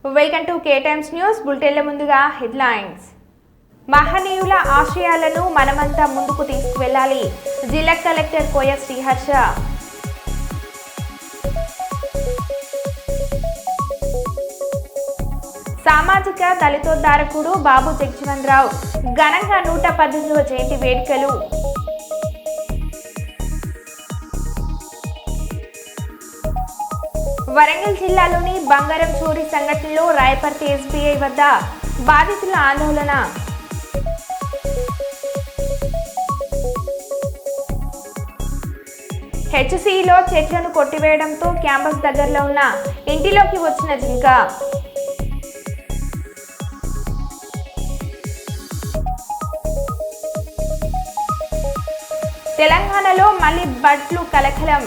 Welcome to K Times news బులెటిన్ల ముందుగా headlines. మహనీయుల ఆశయాలను మనమంతా ముందుకు తీసుకువెళ్లాలి. జిల్లా కలెక్టర్ కోయ శ్రీహర్ష. సామాజిక దళితోద్ధారకుడు బాబు జగజ్జీవన్రావు ఘనంగా 118వ జయంతి వేడుకలు. వరంగల్ జిల్లాలోని బంగారం చోరీ సంఘటనలో రాయపర్తి ఎస్బీఐ వద్ద బాధితుల ఆందోళన. హెచ్సిలో చెట్లను కొట్టివేయడంతో క్యాంపస్ దగ్గరలో ఉన్న ఇంటిలోకి వచ్చిన జింక. తెలంగాణలో మళ్లీ బర్డ్ ఫ్లూ కలకలం.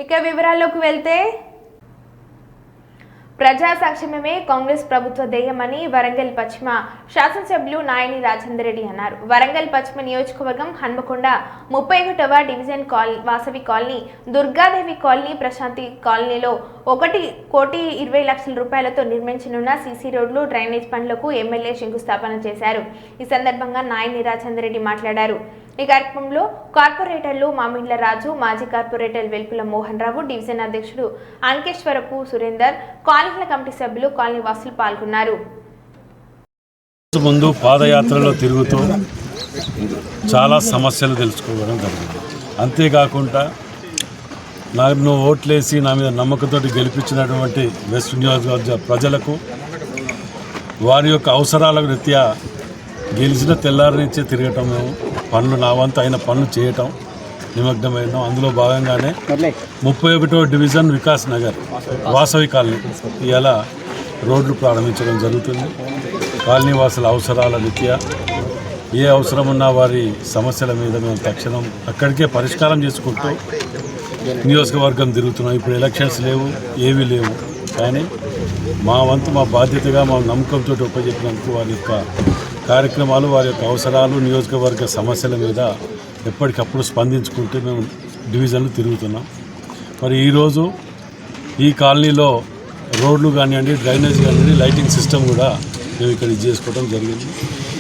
ఇక వివరాల్లోకి వెళ్తే, ప్రజా సంక్షేమమే కాంగ్రెస్ ప్రభుత్వ ధ్యేయమని వరంగల్ పశ్చిమ శాసనసభ్యులు నాయని రాజేందర్ రెడ్డి అన్నారు. వరంగల్ పశ్చిమ నియోజకవర్గం హన్మకొండ 31వ division Vasavi colony, Durgadevi colony, Prashanti కాలనీలో 1,20,20,00,000 రూపాయలతో నిర్మించనున్న సీసీ రోడ్లు, డ్రైనేజ్ పనులకు ఎమ్మెల్యే శంకుస్థాపన చేశారు. ఈ సందర్భంగా నాయని రాజేందర్ రెడ్డి మాట్లాడారు. ఈ కార్యక్రమంలో కార్పొరేటర్లు మామిండ్ల రాజు, మాజీ కార్పొరేటర్ వెల్పుల మోహన్ రావు, డివిజన్ అధ్యక్షుడు అంకేశ్వరపు సురేందర్, కాలనీల కమిటీ సభ్యులు, కాలనీ వాసులు పాల్గొన్నారు. ముందు పాదయాత్రలో తిరుగుతూ చాలా సమస్యలు తెలుసుకోవడం జరిగింది. అంతేకాకుండా నన్ను ఓట్లేసి నా మీద నమ్మకంతో గెలిపించినటువంటి వెస్ట్ నియోజకవర్గ ప్రజలకు వారి యొక్క అవసరాల రీత్యా గెలిచిన తెల్లారి నుంచే తిరగటం, పనులు నా వంతు అయిన పనులు చేయటం నిమగ్నమైన. అందులో భాగంగానే 31వ డివిజన్ వికాస్ నగర్ వాసవి కాలనీ ఇలా రోడ్లు ప్రారంభించడం జరుగుతుంది. కాలనీ వాసుల అవసరాల రీత్యా ఏ అవసరం ఉన్నా వారి సమస్యల మీద మేము తక్షణం అక్కడికే పరిష్కారం చేసుకుంటూ నియోజకవర్గం తిరుగుతున్నాం. ఇప్పుడు ఎలక్షన్స్ లేవు, ఏవీ లేవు, కానీ మా వంతు మా బాధ్యతగా మా నమ్మకంతో ఉపజెప్పినందుకు వారి యొక్క కార్యక్రమాలు, వారి యొక్క అవసరాలు, నియోజకవర్గ సమస్యల మీద ఎప్పటికప్పుడు స్పందించుకుంటూ మేము డివిజన్లు తిరుగుతున్నాం. మరి ఈరోజు ఈ కాలనీలో రోడ్లు కానివ్వండి, డ్రైనేజ్ కానివ్వండి, లైటింగ్ సిస్టమ్ కూడా మేము ఇక్కడ చేసుకోవడం జరిగింది.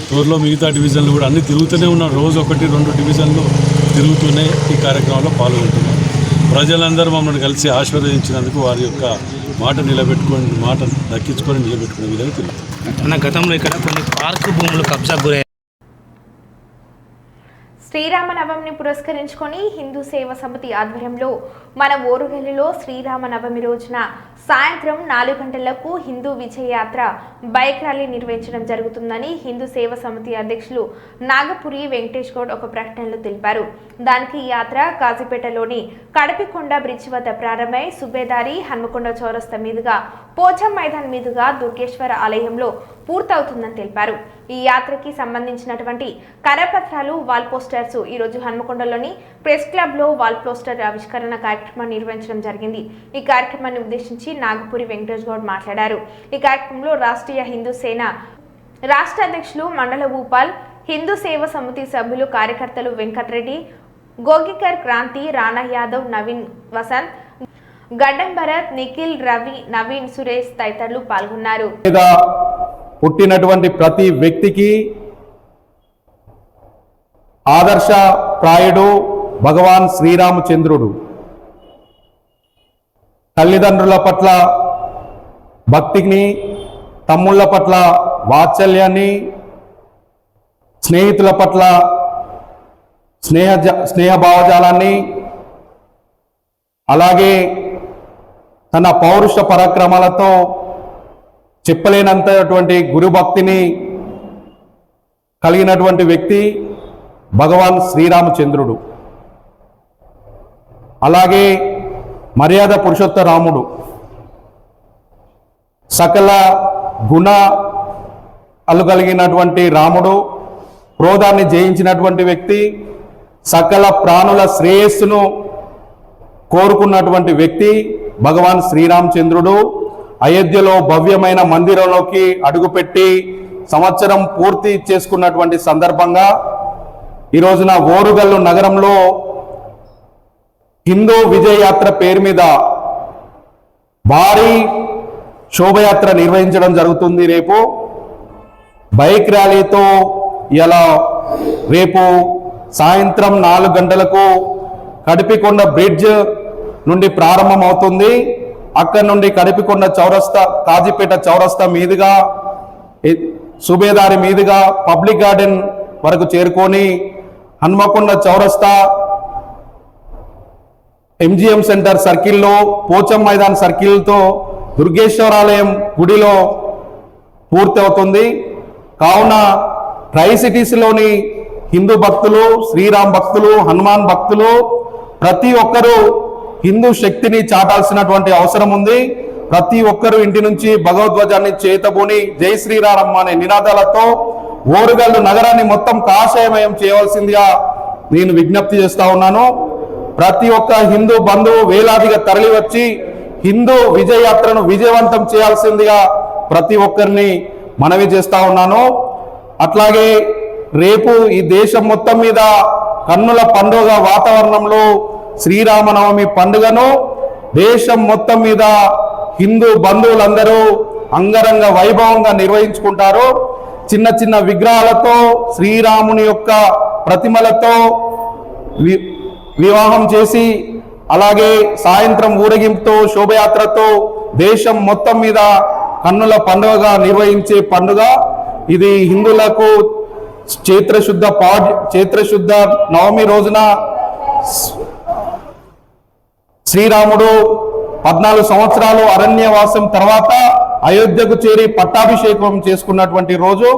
త్వరలో మిగతా డివిజన్లు కూడా అన్నీ తిరుగుతూనే ఉన్నాం. రోజు 1-2 డివిజన్లు తిరుగుతూనే ఈ కార్యక్రమంలో పాల్గొంటున్నాం. ప్రజలందరూ మమ్మల్ని కలిసి ఆశీర్వదించినందుకు వారి యొక్క మాట దక్కించుకొని నిలబెట్టుకునే విధంగా తిరుగుతాం. గతంలో ఇక్కడ కొన్ని పార్కు భూములు కబ్జా గురయ్యాయి. శ్రీరామనవమిని పురస్కరించుకొని హిందూ సేవా సమితి ఆధ్వర్యంలో మన ఓరుగల్లులో శ్రీరామనవమి రోజున సాయంత్రం 4 గంటలకు హిందూ విజయ యాత్ర బైక్ ర్యాలీ నిర్వహించడం జరుగుతుందని హిందూ సేవా సమితి అధ్యక్షులు నాగపురి వెంకటేష్ గౌడ్ ఒక ప్రకటనలో తెలిపారు. దానికి ఈ యాత్ర కాజీపేటలోని కడపికొండ బ్రిడ్జి వద్ద ప్రారంభమై సుబేదారి హన్మకొండ చౌరస్తా మీదుగా పోచం మైదాన్ మీదుగా దుర్గేశ్వర ఆలయంలో పూర్తవుతుందని తెలిపారు. ఈ యాత్రకి సంబంధించినటువంటి కరపత్రాలు, వాల్ పోస్టర్స్ ఈరోజు హన్మకొండలోని ప్రెస్ క్లబ్ లో వాల్ పోస్టర్ ఆవిష్కరణ కార్యక్రమాన్ని నిర్వహించడం జరిగింది. ఈ కార్యక్రమాన్ని ఉద్దేశించి నాగపురి వెంకటేష్ గౌడ్ మాట్లాడారు. ఈ కార్యక్రమంలో రాష్ట్రీయ హిందూ సేన రాష్ట్ర అధ్యక్షులు మండల భూపాల్, హిందూ సేవా సమితి సభ్యులు, కార్యకర్తలు వెంకటరెడ్డి, గోగికర్ క్రాంతి, రాణా యాదవ్, నవీన్ వసంత్, గడ్డం భరత్, నిఖిల్, రవి, నవీన్, సురేష్ తదితరులు పాల్గొన్నారు. పుట్టినటువంటి ప్రతి వ్యక్తికి ఆదర్శప్రాయుడు భగవాన్ శ్రీరామచంద్రుడు. తల్లిదండ్రుల పట్ల భక్తిని, తమ్ముళ్ళ పట్ల వాత్సల్యాన్ని, స్నేహితుల పట్ల స్నేహభావజాలాన్ని, అలాగే తన పౌరుష పరాక్రమాలతో చెప్పలేనంతటువంటి గురుభక్తిని కలిగినటువంటి వ్యక్తి భగవాన్ శ్రీరామచంద్రుడు. అలాగే మర్యాద పురుషోత్తమ రాముడు, సకల గుణాలు కలిగినటువంటి రాముడు, క్రోధాన్ని జయించినటువంటి వ్యక్తి, సకల ప్రాణుల శ్రేయస్సును కోరుకున్నటువంటి వ్యక్తి భగవాన్ శ్రీరామచంద్రుడు. అయోధ్యలో భవ్యమైన మందిరంలోకి అడుగుపెట్టి సంవత్సరం పూర్తి చేసుకున్నటువంటి సందర్భంగా ఈ రోజున ఓరుగల్లు నగరంలో హిందూ విజయ యాత్ర పేరు మీద భారీ శోభయాత్ర నిర్వహించడం జరుగుతుంది. రేపు బైక్ ర్యాలీతో ఇలా రేపు సాయంత్రం 4 గంటలకు కడిపికొండ బ్రిడ్జ్ నుండి ప్రారంభమవుతుంది. అక్కడి నుండి కడిపికొండ చౌరస్తా, కాజీపేట చౌరస్తా మీదుగా సుబేదారి మీదుగా పబ్లిక్ గార్డెన్ వరకు చేరుకొని హన్మకొండ చౌరస్తా, ఎంజిఎం సెంటర్ సర్కిల్లో, పోచం మైదాన్ సర్కిల్తో దుర్గేశ్వరాలయం గుడిలో పూర్తి అవుతుంది. కావున ట్రై సిటీస్లోని హిందూ భక్తులు, శ్రీరామ్ భక్తులు, హనుమాన్ భక్తులు ప్రతి ఒక్కరూ హిందూ శక్తిని చాటాల్సినటువంటి అవసరం ఉంది. ప్రతి ఒక్కరూ ఇంటి నుంచి భగవద్ధ్వజాన్ని చేతబూని జై శ్రీరామ్ అనే నినాదాలతో ఓరుగల్లు నగరాన్ని మొత్తం కాషాయమయం చేయవలసిందిగా నేను విజ్ఞప్తి చేస్తా ఉన్నాను. ప్రతి ఒక్క హిందూ బంధువు వేలాదిగా తరలి వచ్చి హిందూ విజయ యాత్రను విజయవంతం చేయాల్సిందిగా ప్రతి ఒక్కరిని మనవి చేస్తా ఉన్నాను. అట్లాగే రేపు ఈ దేశం మొత్తం మీద కన్నుల పండుగ వాతావరణంలో శ్రీరామనవమి పండుగను దేశం మొత్తం మీద హిందూ బంధువులందరూ అంగరంగ వైభవంగా నిర్వహించుకుంటారు. చిన్న చిన్న విగ్రహాలతో, శ్రీరాముని యొక్క ప్రతిమలతో వివాహం చేసి, అలాగే సాయంత్రం ఊరేగింపుతో, శోభయాత్రతో దేశం మొత్తం మీద కన్నుల పండుగగా నిర్వహించే పండుగ ఇది. హిందువులకు చైత్రశుద్ధ నవమి రోజున శ్రీరాముడు 14 సంవత్సరాలు అరణ్యవాసం తర్వాత అయోధ్యకు చేరి పట్టాభిషేకం చేసుకున్నటువంటి రోజు.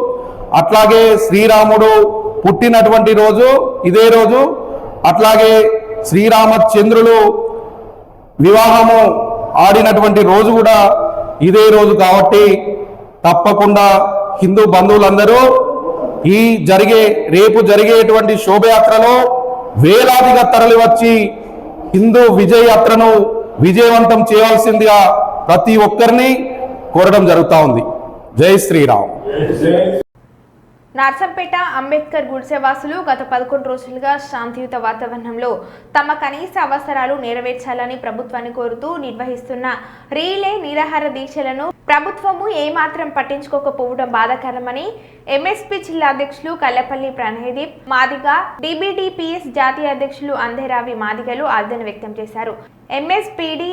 అట్లాగే శ్రీరాముడు పుట్టినటువంటి రోజు ఇదే రోజు. అట్లాగే శ్రీరామచంద్రులు వివాహము ఆడినటువంటి రోజు కూడా ఇదే రోజు. కాబట్టి తప్పకుండా హిందూ బంధువులందరూ రేపు జరిగేటువంటి శోభయాత్రలో వేలాదిగా తరలి వచ్చి హిందూ విజయ యాత్రను విజయవంతం చేయాల్సిందిగా ప్రతి ఒక్కరిని కోరడం జరుగుతూ ఉంది. జై శ్రీరామ్. నర్సంపేట అంబేద్కర్ గుడిసెవాసులు గత 11 రోజులుగా శాంతియుత వాతావరణంలో తమ కనీస అవసరాలు నెరవేర్చాలని ప్రభుత్వాన్ని కోరుతూ నిర్వహిస్తున్న రీలే నిరాహార దీక్షలను ప్రభుత్వము ఏమాత్రం పట్టించుకోకపోవడం బాధాకరమని ఎంఎస్పీ జిల్లా అధ్యక్షులు కల్లపల్లి ప్రణయదీప్ మాదిగ, డిబిడిపిఎస్ జాతీయ అధ్యక్షులు అంధేరావి మాదిగలు ఆవేదన వ్యక్తం చేశారు. ఎంఎస్పీడి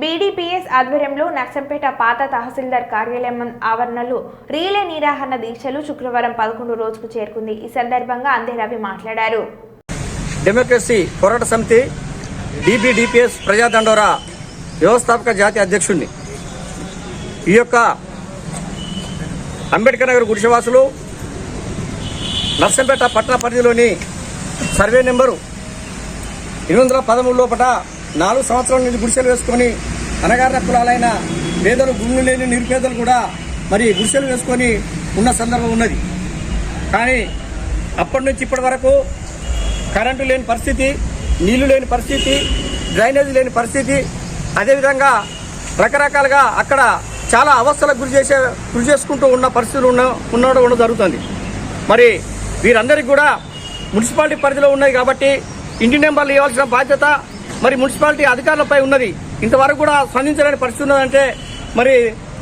బీడీపీఎస్ ఆధ్వర్యంలో నర్సంపేట పాత తహసీల్దార్ కార్యాలయం ఆవరణలో రీలే నిరాహార దీక్షలు శుక్రవారం 11 రోజుకు చేరుకుంది. ఈ సందర్భంగా అంధేరావి మాట్లాడారు. డెమోక్రసీ పోరాట సమితి డిబిడిపిఎస్ ప్రజాదండోరా వ్యవస్థాపక జాతీయ అధ్యక్షుడిని. ఈ యొక్క అంబేద్కర్ నగర్ గుడిసెవాసులు నర్సంపేట పట్టణ పరిధిలోని సర్వే నెంబరు 813 లోపల 4 సంవత్సరాల నుంచి గుడిసెలు వేసుకొని అనగారిన కులాలైన పేదలు, భూములు లేని నిరుపేదలు కూడా మరి గుడిసెలు వేసుకొని ఉన్న సందర్భం ఉన్నది. కానీ అప్పటి నుంచి ఇప్పటి వరకు కరెంటు లేని పరిస్థితి, నీళ్లు లేని పరిస్థితి, డ్రైనేజీ లేని పరిస్థితి, అదేవిధంగా రకరకాలుగా అక్కడ చాలా అవస్థలకు గురి చేసుకుంటూ ఉన్న పరిస్థితులు ఉండడం జరుగుతుంది. మరి వీరందరికీ కూడా మున్సిపాలిటీ పరిధిలో ఉన్నాయి కాబట్టి ఇంటి నెంబర్లు ఇవ్వాల్సిన బాధ్యత మరి మున్సిపాలిటీ అధికారులపై ఉన్నది. ఇంతవరకు కూడా స్పందించలేని పరిస్థితి ఉన్నదంటే మరి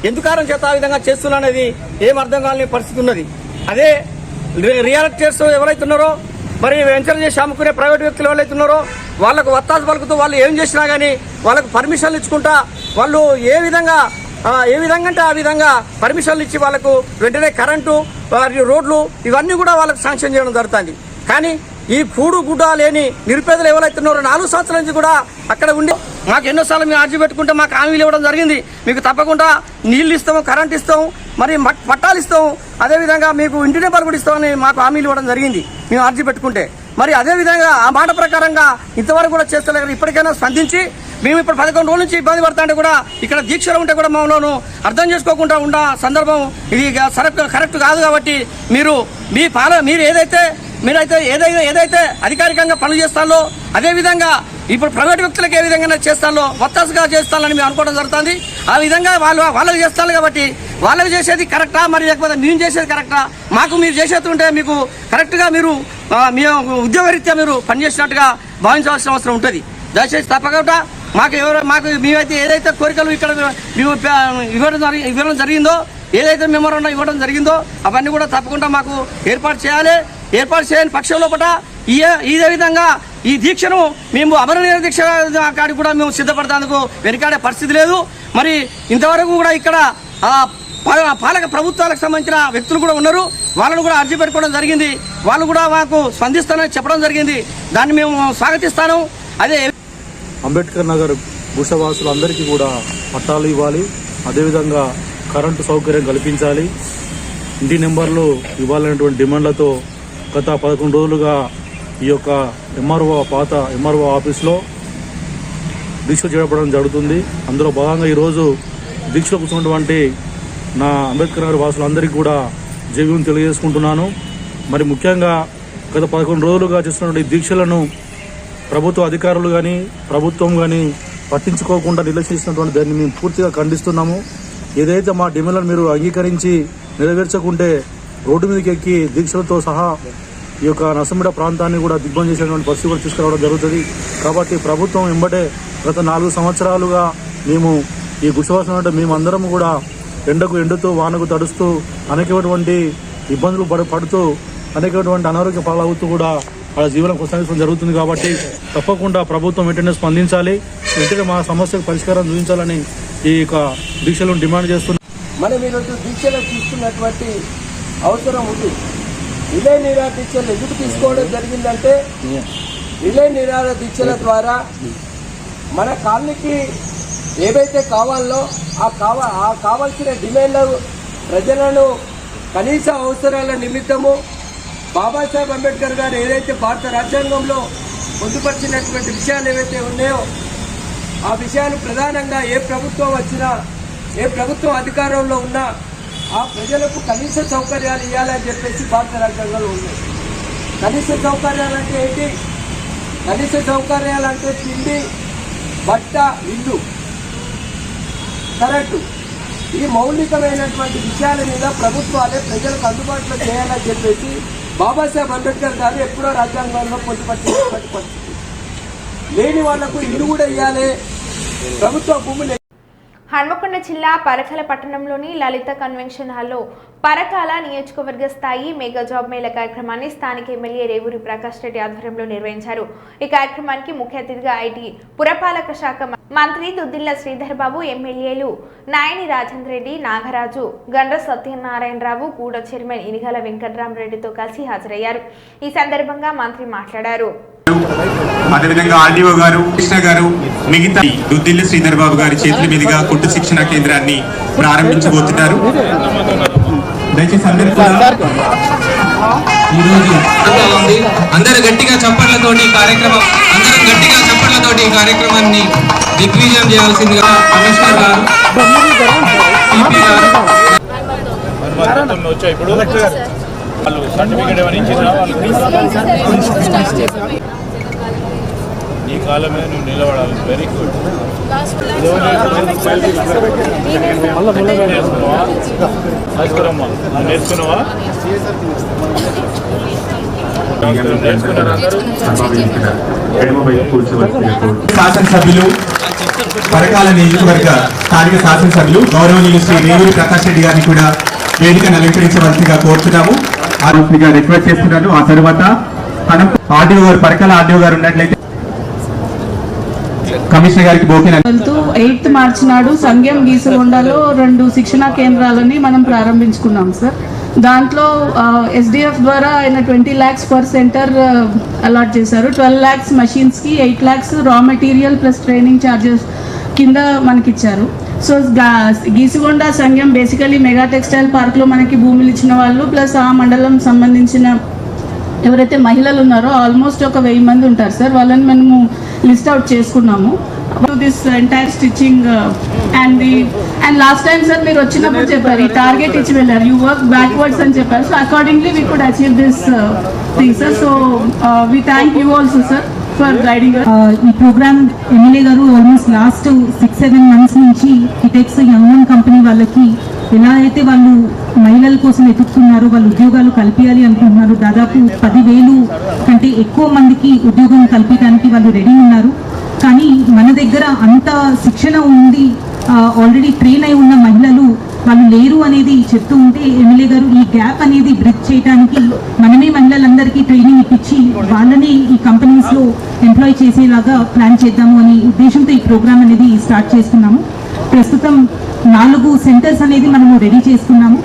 ఎందుకారం చేత ఆ విధంగా చేస్తున్నది ఏం అర్థం కాని పరిస్థితి ఉన్నది. అదే రియల్ ఎస్టేట్స్ ఎవరైతే ఉన్నారో, మరి వెంచర్ చేసి అమ్ముకునే ప్రైవేట్ వ్యక్తులు ఎవరైతే ఉన్నారో వాళ్ళకు వత్తాసు పలుకుతూ వాళ్ళు ఏం చేసినా కానీ వాళ్ళకు పర్మిషన్లు ఇచ్చుకుంటా వాళ్ళు ఏ విధంగా అంటే ఆ విధంగా పర్మిషన్లు ఇచ్చి వాళ్ళకు వెంటనే కరెంటు, రోడ్లు ఇవన్నీ కూడా వాళ్ళకు శాంక్షన్ చేయడం జరుగుతుంది. కానీ ఈ కూడు గుడ్డ లేని నిరుపేదలు ఎవరైతే ఉన్నారో 4 సంవత్సరాల నుంచి కూడా అక్కడ ఉండి మాకు ఎన్నోసార్లు మేము అర్జీ పెట్టుకుంటే మాకు హామీలు ఇవ్వడం జరిగింది. మీకు తప్పకుండా నీళ్లు ఇస్తాము, కరెంట్ ఇస్తాము, మరి పట్టాలు ఇస్తాము, అదేవిధంగా మీకు ఇంటి నెంబర్ కూడా ఇస్తామని మాకు హామీలు ఇవ్వడం జరిగింది మేము అర్జీ పెట్టుకుంటే. మరి అదేవిధంగా ఆ మాట ప్రకారంగా ఇంతవరకు కూడా చేస్తలేరు. ఇప్పటికైనా స్పందించి మేము ఇప్పుడు 11 రోజుల నుంచి ఇబ్బంది పడుతుంటే కూడా ఇక్కడ దీక్షలు ఉంటే కూడా మమ్మల్ని అర్థం చేసుకోకుండా ఉన్న సందర్భం ఇది కరెక్ట్ కాదు. కాబట్టి మీరు ఏదైతే అధికారికంగా పనులు చేస్తారో అదేవిధంగా ఇప్పుడు ప్రైవేట్ వ్యక్తులకు ఏ విధంగా చేస్తానో వత్తాసుగా చేస్తానని మేము అనుకోవడం జరుగుతుంది. ఆ విధంగా వాళ్ళకి చేస్తాను కాబట్టి వాళ్ళకి చేసేది కరెక్టా మరి లేకపోతే మేము చేసేది కరెక్టా? మాకు మీరు చేసేది ఉంటే మీకు కరెక్ట్గా మీరు మీ ఉద్యోగరీత్యా మీరు పనిచేసినట్టుగా భావించవలసిన అవసరం ఉంటుంది. దయచేసి తప్పకుండా మాకు మేమైతే ఏదైతే కోరికలు ఇక్కడ మేము ఇవ్వడం జరిగిందో, ఏదైతే మెమోరాండం ఇవ్వడం జరిగిందో అవన్నీ కూడా తప్పకుండా మాకు ఏర్పాటు చేయాలి. ఏర్పాటు చేయని పక్షం లోపల ఇదే విధంగా ఈ దీక్షను మేము అమరనీయ దీక్ష కాడికి కూడా మేము సిద్ధపడతానికి వెనుకాడే పరిస్థితి లేదు. మరి ఇంతవరకు కూడా ఇక్కడ పాలక ప్రభుత్వాలకు సంబంధించిన వ్యక్తులు కూడా ఉన్నారు. వాళ్ళను కూడా అర్జీ పెట్టుకోవడం జరిగింది. వాళ్ళు కూడా మాకు స్పందిస్తానని చెప్పడం జరిగింది. దాన్ని మేము స్వాగతిస్తాను. అదే అంబేద్కర్ నగర్ గుడిసెవాసులందరికీ కూడా పట్టాలు ఇవ్వాలి, అదేవిధంగా కరెంటు సౌకర్యం కల్పించాలి, ఇంటి నెంబర్లు ఇవ్వాలనేటువంటి డిమాండ్లతో గత 11 రోజులుగా ఈ యొక్క పాత ఎంఆర్ఓ ఆఫీస్లో దీక్ష చేపట్టడం జరుగుతుంది. అందులో భాగంగా ఈరోజు దీక్షలో కూర్చున్నటువంటి నా అంబేద్కర్ నగర్ వాసులందరికీ కూడా జైవ్యం తెలియజేసుకుంటున్నాను. మరి ముఖ్యంగా గత 11 రోజులుగా చేస్తున్నటువంటి దీక్షలను ప్రభుత్వ అధికారులు కానీ ప్రభుత్వం కానీ పట్టించుకోకుండా నిర్లక్ష్యించినటువంటి దాన్ని మేము పూర్తిగా ఖండిస్తున్నాము. ఏదైతే మా డిమాండ్లను మీరు అంగీకరించి నెరవేర్చకుంటే రోడ్డు మీదకి ఎక్కి దీక్షలతో సహా ఈ యొక్క నర్సంపేట ప్రాంతాన్ని కూడా దిగ్బంధం చేసేటువంటి పరిస్థితి కూడా తీసుకురావడం జరుగుతుంది. కాబట్టి ప్రభుత్వం వెంబడే గత 4 సంవత్సరాలుగా మేము ఈ గుడిసెవాసులు మేమందరం కూడా ఎండుతూ వానకు తడుస్తూ అనేకటువంటి ఇబ్బందులు పడుతూ అనేకటువంటి అనారోగ్య పాలవుతూ కూడా వాళ్ళ జీవనం కొనసాగించడం జరుగుతుంది. కాబట్టి తప్పకుండా ప్రభుత్వం వెంటనే స్పందించాలి, వెంటనే మా సమస్యకు పరిష్కారం చూపించాలని ఈ యొక్క దీక్షలను డిమాండ్ చేస్తున్నాం. మనం ఈరోజు దీక్షలు తీసుకున్నటువంటి అవసరం ఉంది. రిలే నిరాహార దీక్షలు ఎందుకు తీసుకోవడం జరిగిందంటే రిలే నిరాహార దీక్షల ద్వారా మన కాలనీకి ఏవైతే కావాలో ఆ కావాల్సిన డిమాండ్లు ప్రజలను కనీస అవసరాల నిమిత్తము బాబాసాహెబ్ అంబేద్కర్ గారు ఏదైతే భారత రాజ్యాంగంలో పొందుపరిచినటువంటి విషయాలు ఏవైతే ఉన్నాయో ఆ విషయాలు ప్రధానంగా ఏ ప్రభుత్వం వచ్చినా ఏ ప్రభుత్వం అధికారంలో ఉన్నా ఆ ప్రజలకు కనీస సౌకర్యాలు ఇవ్వాలని చెప్పేసి భారత రాజ్యాంగంలో ఉన్నాయి. కనీస సౌకర్యాలు అంటే ఏంటి? కనీస సౌకర్యాలు అంటే తిండి, బట్ట, ఇల్లు, కరెంటు, ఈ మౌలికమైనటువంటి విషయాల మీద ప్రభుత్వాలే ప్రజలకు అందుబాటులో చేయాలని చెప్పేసి బాబాసాహెబ్ అంబేద్కర్ గారు ఎప్పుడో రాజ్యాంగంలో పొందుపరిచినటువంటి పరిస్థితి. లేని వాళ్లకు ఇల్లు కూడా ఇవ్వాలి, ప్రభుత్వ భూములు. హన్మకొండ జిల్లా పరకాల పట్టణంలోని లలిత కన్వెన్షన్ హాల్లో పరకాల నియోజకవర్గ స్థాయి మెగా జాబ్ మేళా కార్యక్రమాన్ని స్థానిక ఎమ్మెల్యే రేవూరి ప్రకాష్ రెడ్డి ఆధ్వర్యంలో నిర్వహించారు. ఈ కార్యక్రమానికి ముఖ్య అతిథిగా ఐటీ పురపాలక శాఖ మంత్రి దుద్దిళ్ల శ్రీధర్ బాబు, ఎమ్మెల్యేలు నాయని రాజేంద్ర రెడ్డి, నాగరాజు, గండ్ర సత్యనారాయణరావు, గూడ చైర్మన్ ఇనిగాల వెంకట్రామరెడ్డితో కలిసి హాజరయ్యారు. ఈ సందర్భంగా మంత్రి మాట్లాడారు. అదేవిధంగా ఆర్డీఓ గారు, కృష్ణ గారు, మిగతా దుద్దిల్లి శ్రీధర్ బాబు గారి చేతుల మీదుగా కుట్టు శిక్షణ కేంద్రాన్ని ప్రారంభించబోతున్నారు. దయచేసి అందరూ గట్టిగా చప్పట్లతోటి కార్యక్రమాన్ని దిగ్విజయం చేయాల్సిందిగా కమిషనర్ గారు, సిపి గారు వచ్చాయి. ఇప్పుడు వాళ్ళు సర్టిఫికేట్ ఏమైనా ఇచ్చిందా? ఈ కాలం మీద నువ్వు నిలబడాలి. Very good. నేర్చుకున్నావా? శాసనసభ్యులు, పరకాల నియోజకవర్గ స్థానిక శాసనసభ్యులు గౌరవనీయులు శ్రీ రేవూరి ప్రకాష్ రెడ్డి గారిని కూడా వేదికను అలంకరించవలసిందిగా కోరుతున్నాము, రిక్వెస్ట్ చేస్తున్నాను. ఆ తర్వాత ఆర్డీఓ గారు, పరకాల ఆర్డీఓ గారు ఉన్నట్లయితే కమిషనర్ గారికి 8th మార్చి నాడు సంఘం గీసగొండలో 2 శిక్షణా కేంద్రాలని మనం ప్రారంభించుకున్నాం సార్. దాంట్లో ఎస్డిఎఫ్ ద్వారా ఆయన 20 lakhs పర్ సెంటర్ అలాట్ చేశారు. 12 lakhs మషీన్స్కి, 8 lakhs raw material plus training charges కింద మనకిచ్చారు. సో గీసుగొండ సంఘం బేసికలీ మెగా టెక్స్టైల్ పార్క్లో మనకి భూములు ఇచ్చిన వాళ్ళు ప్లస్ ఆ మండలం సంబంధించిన ఎవరైతే మహిళలు ఉన్నారో ఆల్మోస్ట్ ఒక 1000 మంది ఉంటారు సార్. వాళ్ళని మనము లిస్ట్ అవుట్ చేసుకున్నాము. This entire stitching and last time sir మీరు వచ్చినప్పుడు చెప్పారు ఈ టార్గెట్ ఇచ్చి వెళ్ళారు, యూ వర్క్ బ్యాక్వర్డ్స్ అని చెప్పారు. So accordingly we could achieve this thing sir. So we thank you also sir for guiding. ఈ ప్రోగ్రామ్ ఎమ్మెల్యే గారు ఆల్మోస్ట్ లాస్ట్ 6-7 months నుంచి కిటెక్స్ యంగ్ వన్ కంపెనీ వాళ్ళకి ఎలా అయితే వాళ్ళు మహిళల కోసం ఎదుగుతున్నారో, వాళ్ళు ఉద్యోగాలు కల్పించాలి అనుకుంటున్నారు. దాదాపు 10,000 కంటే ఎక్కువ మందికి ఉద్యోగం కల్పించడానికి వాళ్ళు రెడీ ఉన్నారు. కానీ మన దగ్గర అంత శిక్షణ ఉంది, ఆల్రెడీ ట్రైన్ అయి ఉన్న మహిళలు వాళ్ళు లేరు అనేది చెప్తూ ఉంటే ఎమ్మెల్యే గారు ఈ గ్యాప్ అనేది బ్రిడ్జ్ చేయడానికి మనమే మహిళలందరికీ ట్రైనింగ్ ఇప్పించి వాళ్ళని ఈ కంపెనీస్లో ఎంప్లాయ్ చేసేలాగా ప్లాన్ చేద్దాము అనే ఉద్దేశంతో ఈ ప్రోగ్రామ్ అనేది స్టార్ట్ చేస్తున్నాము. ప్రస్తుతం 4 సెంటర్స్ అనేది మనము రెడీ చేసుకున్నాము.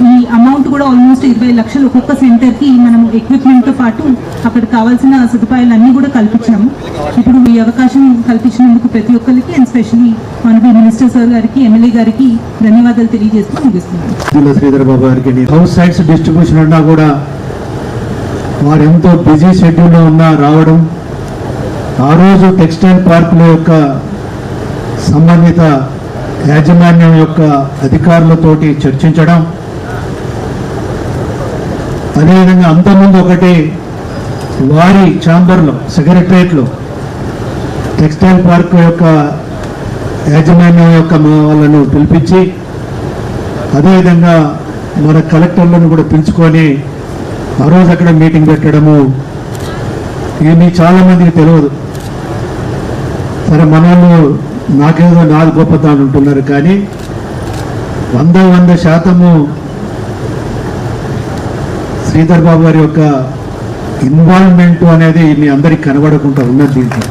ఈ అమౌంట్ కూడా ఆల్మోస్ట్ 20 లక్షలు ఒక్కొక్క సెంటర్కి మనము ఎక్విప్మెంట్తో పాటు అక్కడ కావాల్సిన సదుపాయాలన్నీ కూడా కల్పించాము. ఇప్పుడు ఈ అవకాశం కల్పించినందుకు ప్రతి ఒక్కరికి అండ్ స్పెషల్లీ మనకి మినిస్టర్ సార్ గారికి, ఎమ్మెల్యే గారికి ధన్యవాదాలు తెలియజేస్తూ ముగిస్తున్నాను. శ్రీధర్ బాబు గారికి హౌస్ సైట్స్ డిస్ట్రిబ్యూషన్ అన్నా కూడా వారు ఎంతో బిజీ షెడ్యూల్లో ఉన్నా రావడం, ఆ రోజు టెక్స్టైల్ పార్కుల యొక్క సంబంధిత యాజమాన్యం యొక్క అధికారులతోటి చర్చించడం, అదేవిధంగా అంతకుముందు ఒకటి వారి ఛాంబర్లో సెక్రటరియట్లో టెక్స్టైల్ పార్క్ యొక్క యాజమాన్యం యొక్క వాళ్ళను పిలిపించి, అదేవిధంగా మన కలెక్టర్లను కూడా పిలుచుకొని ఆ రోజు అక్కడ మీటింగ్ పెట్టడము, ఇది చాలామందికి తెలియదు. సరే మన వాళ్ళు నాకేదో నాది గొప్పతనం ఉంటున్నారు, కానీ 100% శ్రీధర్ బాబు గారి యొక్క ఇన్వాల్వ్మెంట్ అనేది మీ అందరికి కనబడకుండా ఉన్నది. దీంట్లో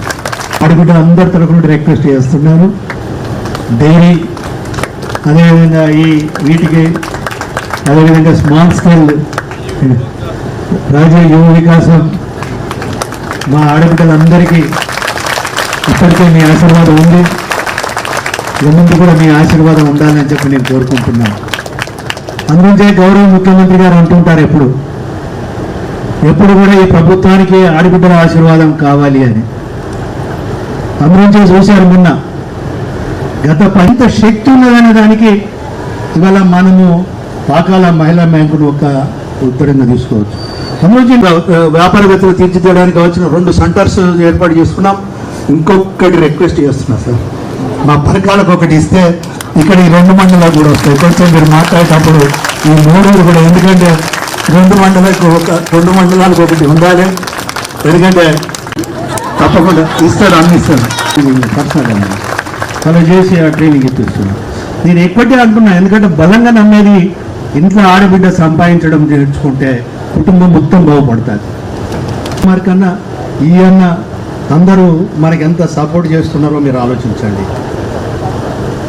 అడుగుట అందరి తరఫున రిక్వెస్ట్ చేస్తున్నాను. డైరీ, అదేవిధంగా ఈ వీటికి, అదేవిధంగా స్మాల్ స్కేల్ రాజీవ్ యువ వికాసం, మా ఆడబిడ్డలందరికీ ఇప్పటికే మీ ఆశీర్వాదం ఉంది. ముందు కూడా మీ ఆశీర్వాదం ఉండాలని చెప్పి నేను కోరుకుంటున్నాను. అందుకే గౌరవ ముఖ్యమంత్రి గారు అంటుంటారు ఎప్పుడు కూడా ఈ ప్రభుత్వానికి ఆడబిడ్డల ఆశీర్వాదం కావాలి అని. అందుకే చూశారు మొన్న గత పంత శక్తి ఉన్నదనే దానికి ఇవాళ మనము పాకాల మహిళా బ్యాంకును ఒక ఉత్తరంగా తీసుకోవచ్చు. అందుకే వ్యాపారవేత్తలు తీర్చిదిద్దడానికి వచ్చిన 2 సెంటర్స్ ఏర్పాటు చేసుకున్నాం. ఇంకొకటి రిక్వెస్ట్ చేస్తున్నా సార్, మా పరకాలకు ఒకటి ఇస్తే ఇక్కడ ఈ 2 మండలాలు కూడా వస్తాయి. కొంచెం మీరు మాట్లాడేటప్పుడు ఈ 3 కూడా, ఎందుకంటే 2 మండలాలకు ఒకటి ఉండాలి. ఎందుకంటే తప్పకుండా ఇస్తాడు, అన్ని ఇస్తాడు. పర్సనల్ అలా చేసి ఆ ట్రైనింగ్ ఇప్పిస్తున్నాను. నేను ఎప్పటికీ అంటున్నా, ఎందుకంటే బలంగా నమ్మేది ఇంట్లో ఆడబిడ్డ సంపాదించడం నేర్చుకుంటే కుటుంబం మొత్తం బాగుపడుతుంది. మరి కన్నా ఈ అన్న అందరూ మనకి ఎంత సపోర్ట్ చేస్తున్నారో మీరు ఆలోచించండి.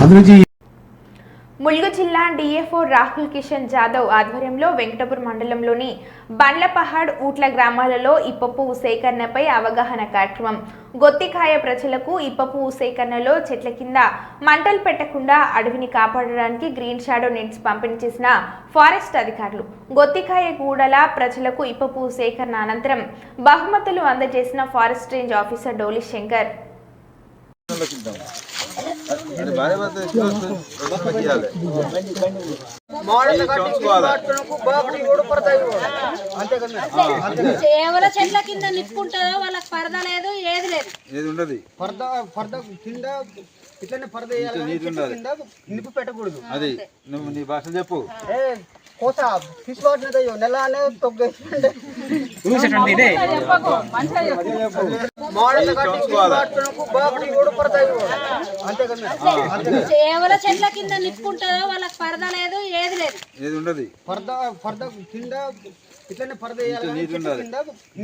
అందులోంచి ములుగు జిల్లా డిఎఫ్ఓ రాహుల్ కిషన్ జాదవ్ ఆధ్వర్యంలో వెంకటపూర్ మండలంలోని బండ్లపహాడ్ ఊట్ల గ్రామాలలో ఇప్ప పువ్వు సేకరణపై అవగాహన కార్యక్రమం. గొత్తికాయ ప్రజలకు ఇప్ప పువ్వు సేకరణలో చెట్ల కింద మంటలు పెట్టకుండా అడవిని కాపాడడానికి గ్రీన్ షాడో నెట్స్ పంపిణీ చేసిన ఫారెస్ట్ అధికారులు. గొత్తికాయ గూడల ప్రజలకు ఇప్ప పువ్వు సేకరణ అనంతరం బహుమతులు అందజేసిన ఫారెస్ట్ రేంజ్ ఆఫీసర్ డోలి శంకర్. ఎవరో చెట్ల కింద నిప్పుకుంటుందో వాళ్ళకి పరద లేదు, ఏది లేదు, ఏది ఉండదు. పరద కింద ఇట్లనే పరద నిప్పు పెట్టకూడదు. అది నువ్వు నీ భాష చెప్పు. కోసా తీసుకోవట్లేదు నెలనే ఎవరో చెట్ల కింద నిప్పుకుంటుందో వాళ్ళకి పరద లేదు, ఏది లేదు, ఏది ఉండదు. పరద కింద ఇట్లనే పరద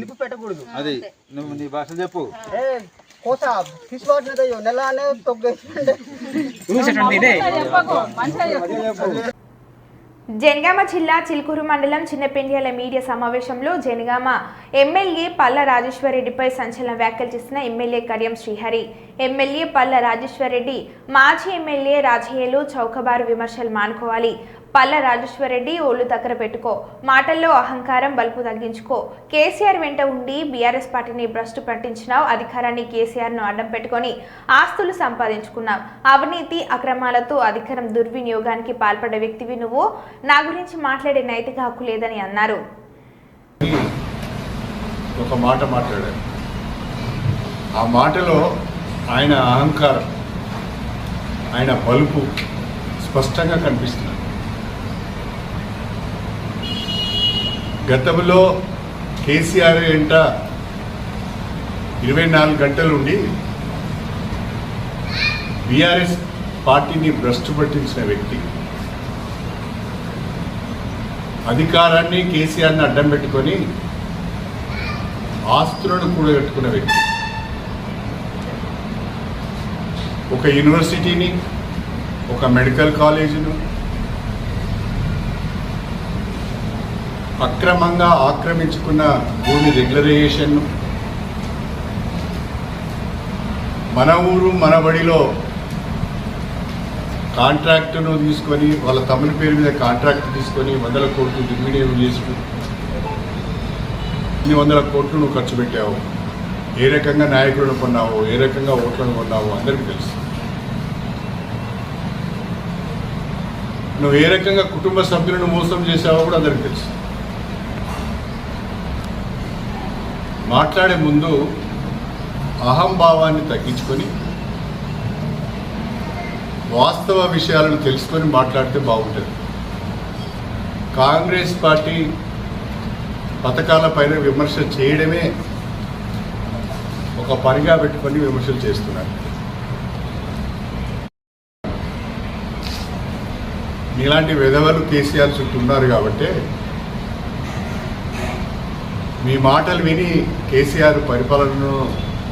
నిప్పు పెట్టకూడదు. అది నువ్వు నీ భాష చెప్పు. కోసా తీసుకోవట్లేదు నెలనే జనగామ జిల్లా చిలుకూరు మండలం చిన్నపెండ్యాల మీడియా సమావేశంలో జనగామ ఎమ్మెల్యే పల్ల రాజేశ్వరరెడ్డిపై సంచలన వ్యాఖ్యలు చేసిన ఎమ్మెల్యే కడియం శ్రీహరి. ఎమ్మెల్యే పల్ల రాజేశ్వరరెడ్డి మాజీ ఎమ్మెల్యే రాజయ్యలు చౌకబారు విమర్శలు మానుకోవాలి. పల్ల రాజేశ్వరరెడ్డి ఒళ్ళు దగ్గర పెట్టుకో, మాటల్లో అహంకారం బలుపు తగ్గించుకో. కేసీఆర్ వెంట ఉండి బీఆర్ఎస్ పార్టీని భ్రష్టు పట్టించినావు. అధికారాన్ని కేసీఆర్ను అడ్డం పెట్టుకొని ఆస్తులు సంపాదించుకున్నావు. అవినీతి అక్రమాలతో అధికారం దుర్వినియోగానికి పాల్పడ్డ వ్యక్తివి నువ్వు. నా గురించి మాట్లాడే నైతిక హక్కు లేదని అన్నారు. ఒక మాట మాట్లాడారు, ఆ మాటలో ఆయన అహంకారం, ఆయన బలుపు స్పష్టంగా కనిపిస్తున్నారు. గతంలో కేసీఆర్ వెంట 24 గంటలు ఉండి బీఆర్ఎస్ పార్టీని భ్రష్టు పట్టించిన వ్యక్తి, అధికారాన్ని కేసీఆర్ని అడ్డం పెట్టుకొని ఆస్తులను కూడగట్టుకున్న వ్యక్తి, ఒక యూనివర్సిటీని, ఒక మెడికల్ కాలేజీను అక్రమంగా ఆక్రమించుకున్న భూమి రెగ్యులరైజేషన్ను, మన ఊరు మన బడిలో కాంట్రాక్టును తీసుకొని వాళ్ళ తమ్ముని పేరు మీద కాంట్రాక్ట్ తీసుకొని 100 కోట్లు దుర్వినియోగం చేసుకుని ఇన్ని 100 కోట్లు నువ్వు ఖర్చు పెట్టావు, ఏ రకంగా నాయకులను కొన్నావు, ఏ రకంగా ఓట్లను కొన్నావు అందరికీ తెలుసు. నువ్వు ఏ రకంగా కుటుంబ సభ్యులను మోసం చేసావో కూడా అందరికీ తెలుసు. మాట్లాడే ముందు అహంభావాన్ని తగ్గించుకొని వాస్తవ విషయాలను తెలుసుకొని మాట్లాడితే బాగుంటుంది. కాంగ్రెస్ పార్టీ పథకాలపైన విమర్శ చేయడమే ఒక పనిగా పెట్టుకొని విమర్శలు చేస్తున్నారు. మీలాంటి విధవలు కేసీఆర్ చుట్టూ ఉన్నారు కాబట్టి మీ మాటలు విని కేసీఆర్ పరిపాలనను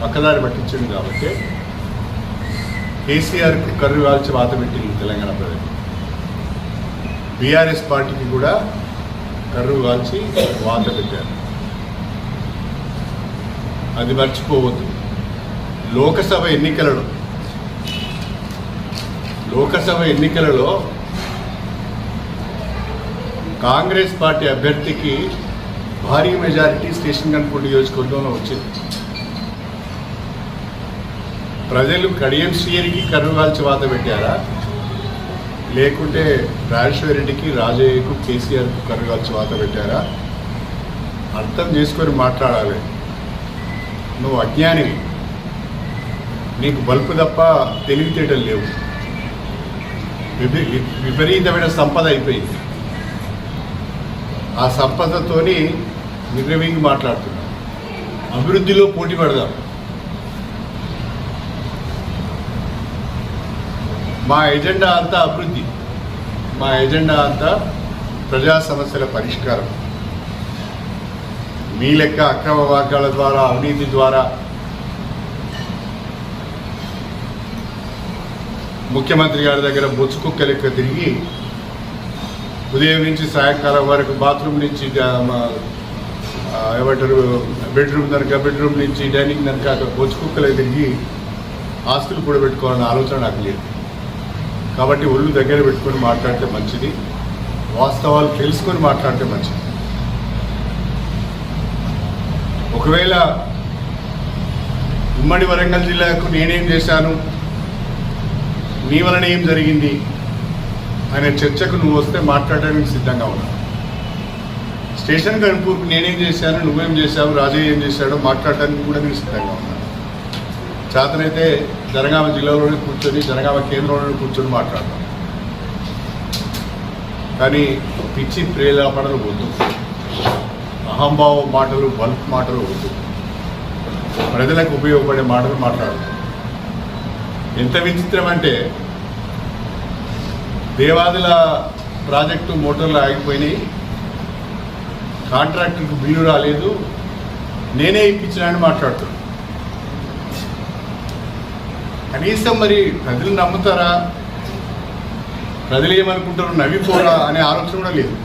పక్కదారి పట్టించింది కాబట్టి కేసీఆర్కి కర్రు కాల్చి వాత పెట్టింది తెలంగాణ ప్రజలు. బీఆర్ఎస్ పార్టీకి కూడా కర్రు కాల్చి వాత పెట్టారు. అది మర్చిపోవద్దు. లోకసభ ఎన్నికలలో కాంగ్రెస్ పార్టీ అభ్యర్థికి భారీ మెజారిటీ స్టేషన్ గన్పూర్ నియోజకవర్గంలో వచ్చింది. ప్రజలు కడియం శ్రీయరికి కర్రు కాల్చి వాత పెట్టారా, లేకుంటే రాజేశ్వర రెడ్డికి, రాజయ్యకు, కేసీఆర్కు కర్రు కాల్చి వాత పెట్టారా? అర్థం చేసుకొని మాట్లాడాలి. నువ్వు అజ్ఞానివి, నీకు బల్పు తప్ప తెలివితేటలు లేవు. విపరీతమైన సంపద అయిపోయింది. ఆ సంపదతోని విర్రవీగి మాట్లాడుతున్నాం. అభివృద్ధిలో పోటీ పడదాం. మా ఎజెండా అంతా అభివృద్ధి, మా ఎజెండా అంతా ప్రజా సమస్యల పరిష్కారం. మీ లెక్క అక్రమ మార్గాల ద్వారా, అవినీతి ద్వారా ముఖ్యమంత్రి గారి దగ్గర బొచ్చుకుక్క లెక్క తిరిగి ఉదయం నుంచి సాయంకాలం వరకు బాత్రూమ్ నుంచి ఏమంటారు బెడ్రూమ్ నుంచి డైనింగ్ కనుక బొచ్చుకుక్కలే తిరిగి ఆస్తులు కూడా పెట్టుకోవాలన్న ఆలోచన నాకు లేదు. కాబట్టి ఒళ్ళు దగ్గర పెట్టుకొని మాట్లాడితే మంచిది, వాస్తవాలు తెలుసుకొని మాట్లాడితే మంచిది. ఒకవేళ ఉమ్మడి వరంగల్ జిల్లాకు నేనేం చేశాను, నీ వలన ఏం జరిగింది అనే చర్చకు నువ్వు వస్తే మాట్లాడడానికి సిద్ధంగా ఉన్నా. స్టేషన్ గన్పూర్కు నేనేం చేశాను, నువ్వేం చేశావు, రాజయ్య ఏం చేశాడో మాట్లాడడానికి కూడా నేను సిద్ధంగా ఉన్నా. చేతనైతే జనగామ జిల్లాలోనే కూర్చొని, జనగామ కేంద్రంలోనే కూర్చొని మాట్లాడతాం. కానీ పిచ్చి ప్రేలాపడలు వద్దు, అహంభావ మాటలు, బల్క్ మాటలు వద్దు. ప్రజలకు ఉపయోగపడే మాటలు మాట్లాడతాం. ఎంత విచిత్రం అంటే దేవాదుల ప్రాజెక్టు మోటార్లు ఆగిపోయినాయి, కాంట్రాక్టర్కు బిల్లు రాలేదు, నేనే ఇప్పించినానని మాట్లాడుతున్నాను. కనీసం మరి ప్రజలు నమ్ముతారా, ప్రజలు ఏమనుకుంటారు, నవ్విపోరా అనే ఆలోచన కూడా లేదు.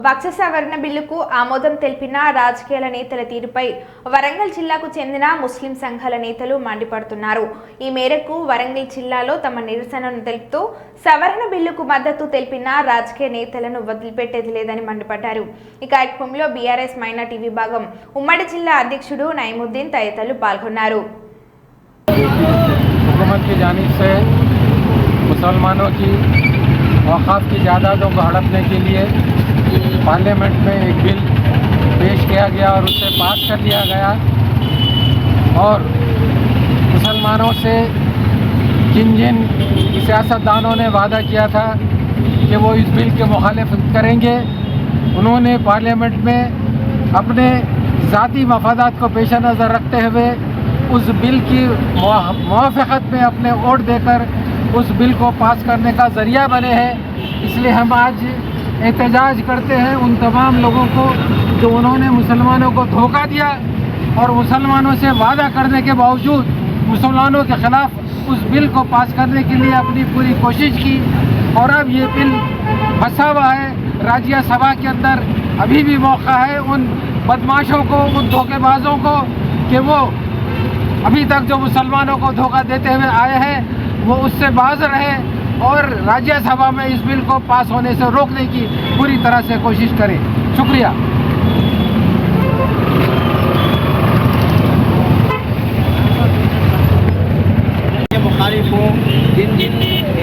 వక్స సవరణ బిల్లుకు ఆమోదం తెలిపిన రాజకీయాల నేతల తీరుపై వరంగల్ జిల్లాకు చెందిన ముస్లిం సంఘాల నేతలు మండిపడుతున్నారు. ఈ మేరకు వరంగల్ జిల్లాలో తమ నిరసనను తెలుపుతూ సవరణ బిల్లుకు మద్దతు తెలిపిన రాజకీయ నేతలను వదిలిపెట్టేది లేదని మండిపడ్డారు. ఈ కార్యక్రమంలో బీఆర్ఎస్ మైనార్టీ విభాగం ఉమ్మడి జిల్లా అధ్యక్షుడు నైముద్దీన్ తదితరులు పాల్గొన్నారు. मुसलमानों की औकात की जायदादों को हड़पने के लिए पार्लियामेंट में एक बिल पेश किया गया और उसे पास कर दिया गया। और मुसलमानों से जिन जिन सियासतदानों ने वादा किया था कि वो इस बिल के मुखालिफत करेंगे, उन्होंने पार्लियामेंट में अपने ज़ाती मफादात को पेश नज़र रखते हुए उस बिल की मुवाफ़क़त में अपने वोट देकर उस बिल को पास करने का ज़रिया बने हैं। इसलिए हम आज एहतजाज करते हैं उन तमाम लोगों को जो उन्होंने मुसलमानों को धोखा दिया और मुसलमानों से वादा करने के बावजूद मुसलमानों के ख़िलाफ़ उस बिल को पास करने के लिए अपनी पूरी कोशिश की और अब ये बिल फंसा हुआ है राज्यसभा के अंदर। अभी भी मौका है उन बदमाशों को, उन धोखेबाजों को कि वो अभी तक जो मुसलमानों को धोखा देते हुए आए हैं वो उससे बाज रहे और राज्यसभा में इस बिल को पास होने से रोकने की पूरी तरह से कोशिश करें। शुक्रिया। मुखालिफ हो, जिन जिन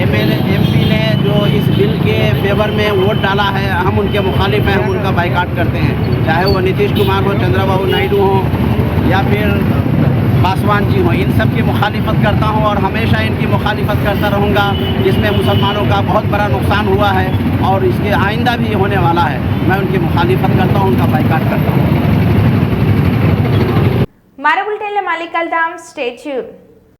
MP ने जो इस बिल के फेवर में वोट डाला है, हम उनके मुखालिफ हैं, हम उनका बाइकाट करते हैं। चाहे वो नीतीश कुमार हो, चंद्रबाबू नायडू हो या फिर पासवान जी हो, इन सब की मुखालिफत करता हूं और हमेशा इनकी मुखालिफत करता रहूंगा, जिसमें मुसलमानों का बहुत बड़ा नुकसान हुआ है और इसके आइंदा भी होने वाला है। मैं उनकी मुखालिफत करता हूं, उनका बाइकाट करता हूं। मरो बुलेटिन में मళ్ళీ కలుద్దాం। Stay tune.